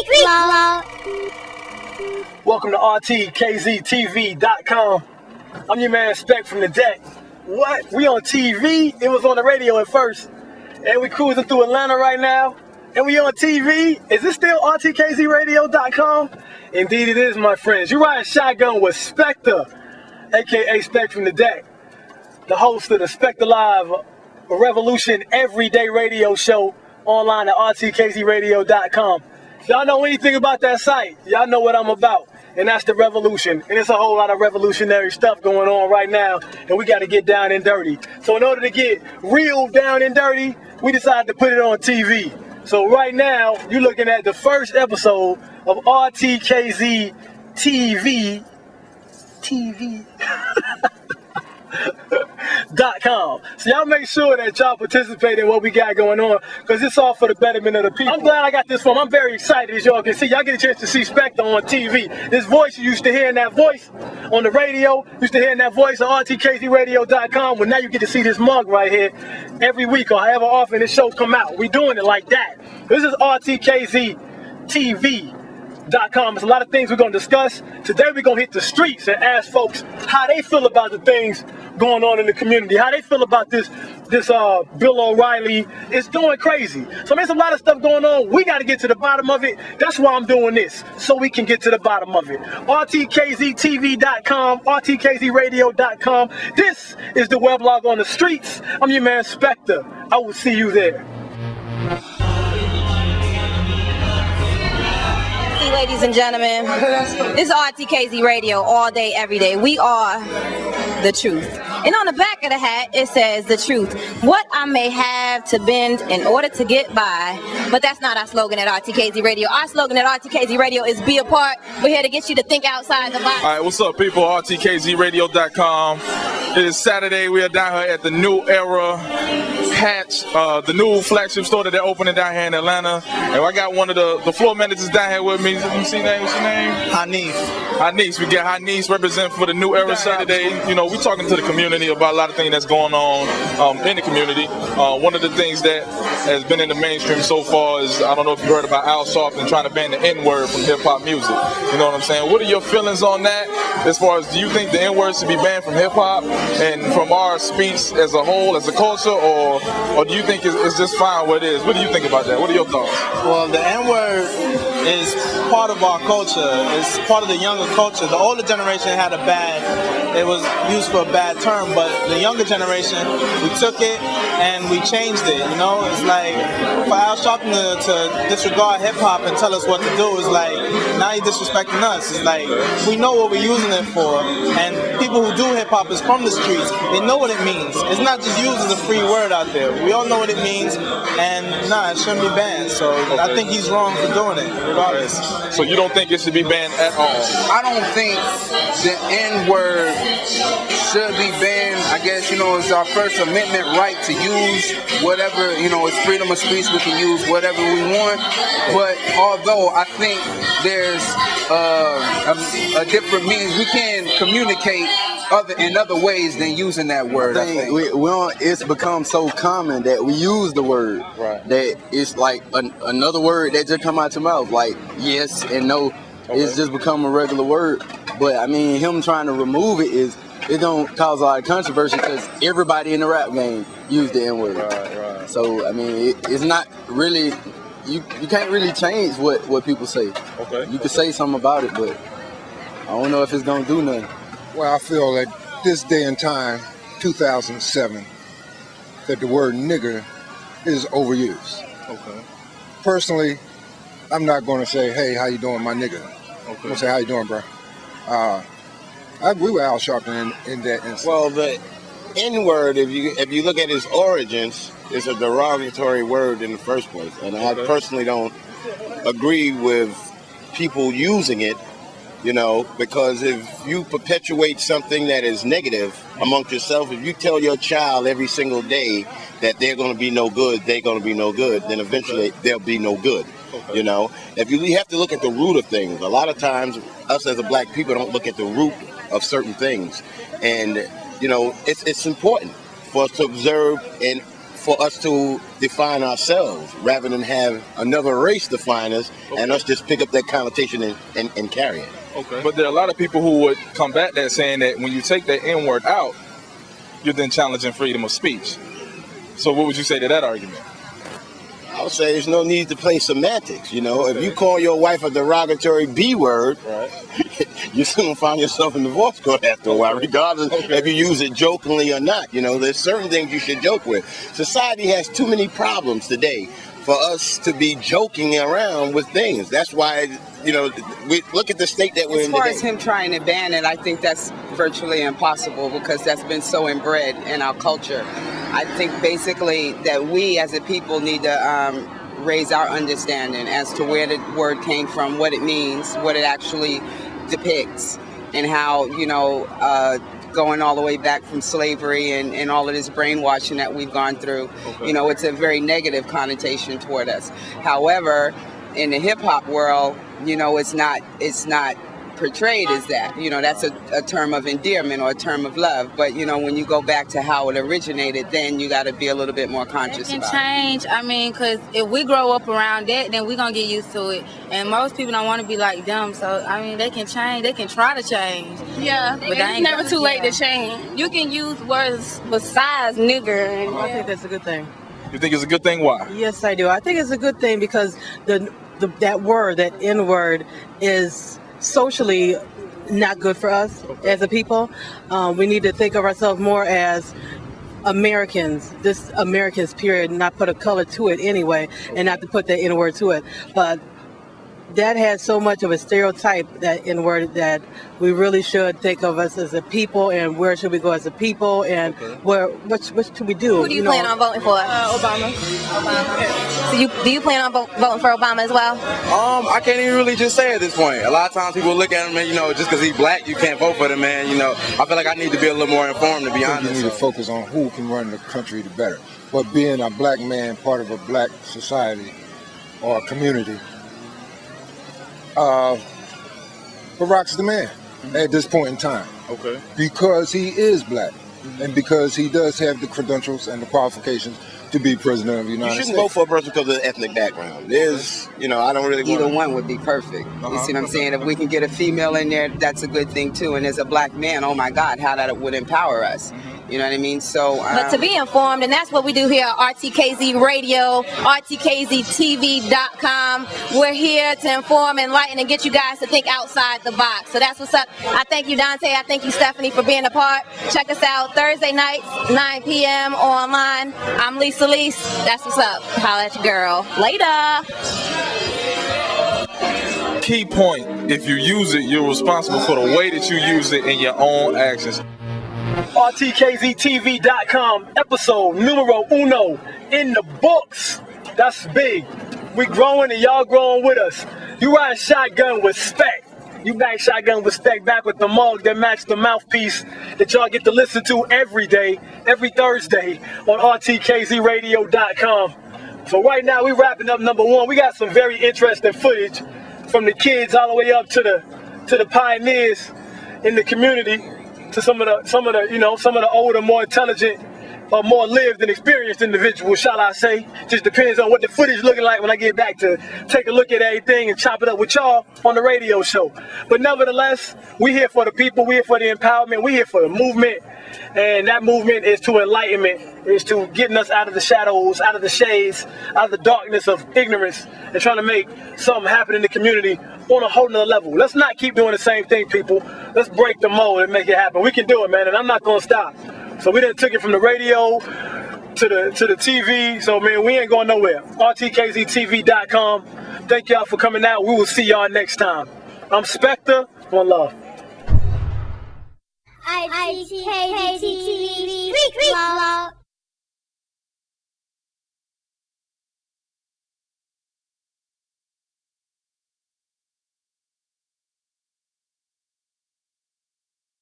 Streetblog. Welcome to RTKZ TV.com. I'm your man Spec from the deck. What? We on TV? It was on the radio at first. And we cruising through Atlanta right now. And we on TV. Is this still RTKZradio.com? Indeed it is, my friends. You're riding shotgun with Specta, aka Spec from the deck, the host of the SpectaLIVE Revolution Everyday Radio Show online at RTKZradio.com. If y'all know anything about that site, y'all know what I'm about. And that's the revolution. And it's a whole lot of revolutionary stuff going on right now. And we got to get down and dirty. So in order to get real down and dirty, we decided to put it on TV. So right now, you're looking at the first episode of RTKZ TV. .com. So y'all make sure that y'all participate in what we got going on, because it's all for the betterment of the people. I'm glad I got this from. I'm very excited, as y'all can see. Y'all get a chance to see Specta on TV. This voice, you used to hearing that voice on the radio, used to hearing that voice on RTKZradio.com. Well, now you get to see this mug right here every week, or however often this show come out. We doing it like that. This is RTKZ TV.com. There's a lot of things we're going to discuss. Today we're going to hit the streets and ask folks how they feel about the things going on in the community, how they feel about this Bill O'Reilly. It's doing crazy. So there's a lot of stuff going on. We got to get to the bottom of it. That's why I'm doing this, so we can get to the bottom of it. RTKZTV.com, RTKZradio.com. This is the Weblog on the streets. I'm your man Specta. I will see you there. Ladies and gentlemen, this is RTKZ Radio all day, every day. We are the truth. And on the back of the hat, it says the truth. What I may have to bend in order to get by, but that's not our slogan at RTKZ Radio. Our slogan at RTKZ Radio is be a part. We're here to get you to think outside the box. All right, what's up, people? RTKZradio.com. It is Saturday. We are down here at the New Era Hatch, the new flagship store that they're opening down here in Atlanta. And I got one of the floor managers down here with me. You see that? What's your name? Hanif. We get Hanif representing for the New Era Saturday. You know, we're talking to the community about a lot of things that's going on in the community. One of the things that has been in the mainstream so far is, I don't know if you heard about Al Sharpton trying to ban the N-word from hip-hop music. You know what I'm saying? What are your feelings on that? As far as, do you think the N-word should be banned from hip-hop and from our speech as a whole, as a culture, or do you think it's just fine what it is? What do you think about that? What are your thoughts? Well, the N-word is part of our culture. It's part of the younger culture. The older generation had it was used for a bad term, but the younger generation, we took it and we changed it, you know? It's like, for Al Sharpton to disregard hip-hop and tell us what to do is like, now you're disrespecting us. It's like, we know what we're using it for, and people who do hip-hop is from the streets. They know what it means. It's not just used as a free word out there. We all know what it means, and nah, it shouldn't be banned. So okay. I think he's wrong for doing it, regardless. So you don't think it should be banned at all? I don't think the N-word should be banned. I guess, you know, it's our First Amendment right to use whatever, you know, it's freedom of speech. We can use whatever we want. But although I think there's a different means, we can communicate in other ways than using that word. I think. It's become so common that we use the word, right, that it's like another word that just come out your mouth, like yes and no. Okay. It's just become a regular word. But I mean, him trying to remove it don't cause a lot of controversy because everybody in the rap game used the N-word. Right. So I mean, it's not really, you can't really change what people say. Okay. You can say something about it, but I don't know if it's gonna do nothing. Well, I feel that this day and time, 2007, that the word nigger is overused. Okay. Personally, I'm not going to say, hey, how you doing, my nigga? Okay. I'm going to say, how you doing, bro? I agree with Al Sharpton in that instance. Well, the N-word, if you look at its origins, is a derogatory word in the first place. And I personally don't agree with people using it, you know, because if you perpetuate something that is negative amongst yourself, if you tell your child every single day that they're going to be no good, then eventually they'll be no good. You know, you have to look at the root of things. A lot of times, us as a black people don't look at the root of certain things. And, you know, it's important for us to observe and for us to define ourselves rather than have another race define us and us just pick up that connotation and carry it. Okay. But there are a lot of people who would combat that, saying that when you take that N-word out, you're then challenging freedom of speech. So what would you say to that argument? I would say there's no need to play semantics. You know, if you call your wife a derogatory B word, you're going to find yourself in divorce court after a while, regardless if you use it jokingly or not. You know, there's certain things you should joke with. Society has too many problems today for us to be joking around with things. That's why, you know, we look at the state that we're in today. As far as him trying to ban it, I think that's virtually impossible because that's been so inbred in our culture. I think basically that we as a people need to raise our understanding as to where the word came from, what it means, what it actually depicts, and how, you know, going all the way back from slavery and all of this brainwashing that we've gone through, you know, it's a very negative connotation toward us. However, in the hip-hop world, you know, it's not portrayed as that. You know, that's a term of endearment or a term of love. But, you know, when you go back to how it originated, then you got to be a little bit more conscious about it. It can change. I mean, because if we grow up around that, then we're going to get used to it. And most people don't want to be like them. So, I mean, they can change. They can try to change. Yeah, but it's never too late to change. You can use words besides nigger. I think that's a good thing. You think it's a good thing? Why? Yes, I do. I think it's a good thing because that word, that N-word, is socially not good for us as a people. We need to think of ourselves more as Americans, this Americans period, not put a color to it anyway, and not to put that N-word to it. But that has so much of a stereotype, that N-word, that we really should think of us as a people, and where should we go as a people, and what should we do? Who do you plan on voting for? Obama. So do you plan on voting for Obama as well? I can't even really just say at this point. A lot of times people look at him and, you know, just because he's black, you can't vote for the man. You know, I feel like I need to be a little more informed, to be honest. We need to focus on who can run the country the better. But being a black man, part of a black society or a community, Barack's the man at this point in time. Okay. Because he is black, and because he does have the credentials and the qualifications to be president of the United States. You shouldn't vote for a person because of the ethnic background. There's, you know, I don't really Either one would be perfect. You see what I'm saying? If we can get a female in there, that's a good thing too. And as a black man, oh my God, how that would empower us. You know what I mean? So, but to be informed, and that's what we do here at RTKZ Radio, RTKZTV.com. We're here to inform, enlighten, and get you guys to think outside the box. So that's what's up. I thank you, Dante. I thank you, Stephanie, for being a part. Check us out Thursday nights, 9 p.m. online. I'm Alisa Lis. That's what's up. Holla at your girl. Later. Key point, if you use it, you're responsible for the way that you use it in your own actions. RTKZTV.com, episode numero uno in the books. That's big. We growing and y'all growing with us. You ride shotgun with Spec. You back shotgun with Spec, back with the mug that matched the mouthpiece that y'all get to listen to every day, every Thursday on RTKZRadio.com. So right now we wrapping up number one. We got some very interesting footage from the kids all the way up to the pioneers in the community, to some of the older, more intelligent, or more lived and experienced individuals, shall I say. Just depends on what the footage looking like when I get back to take a look at everything and chop it up with y'all on the radio show. But nevertheless, we here for the people, we here for the empowerment, we here for the movement. And that movement is to enlightenment, is to getting us out of the shadows, out of the shades, out of the darkness of ignorance, and trying to make something happen in the community on a whole nother level. Let's not keep doing the same thing, people. Let's break the mold and make it happen. We can do it, man, and I'm not gonna stop. So we done took it from the radio to the TV. So man, we ain't going nowhere. RTKZTV.com. Thank y'all for coming out. We will see y'all next time. I'm Specta. One love. RTKZ TV.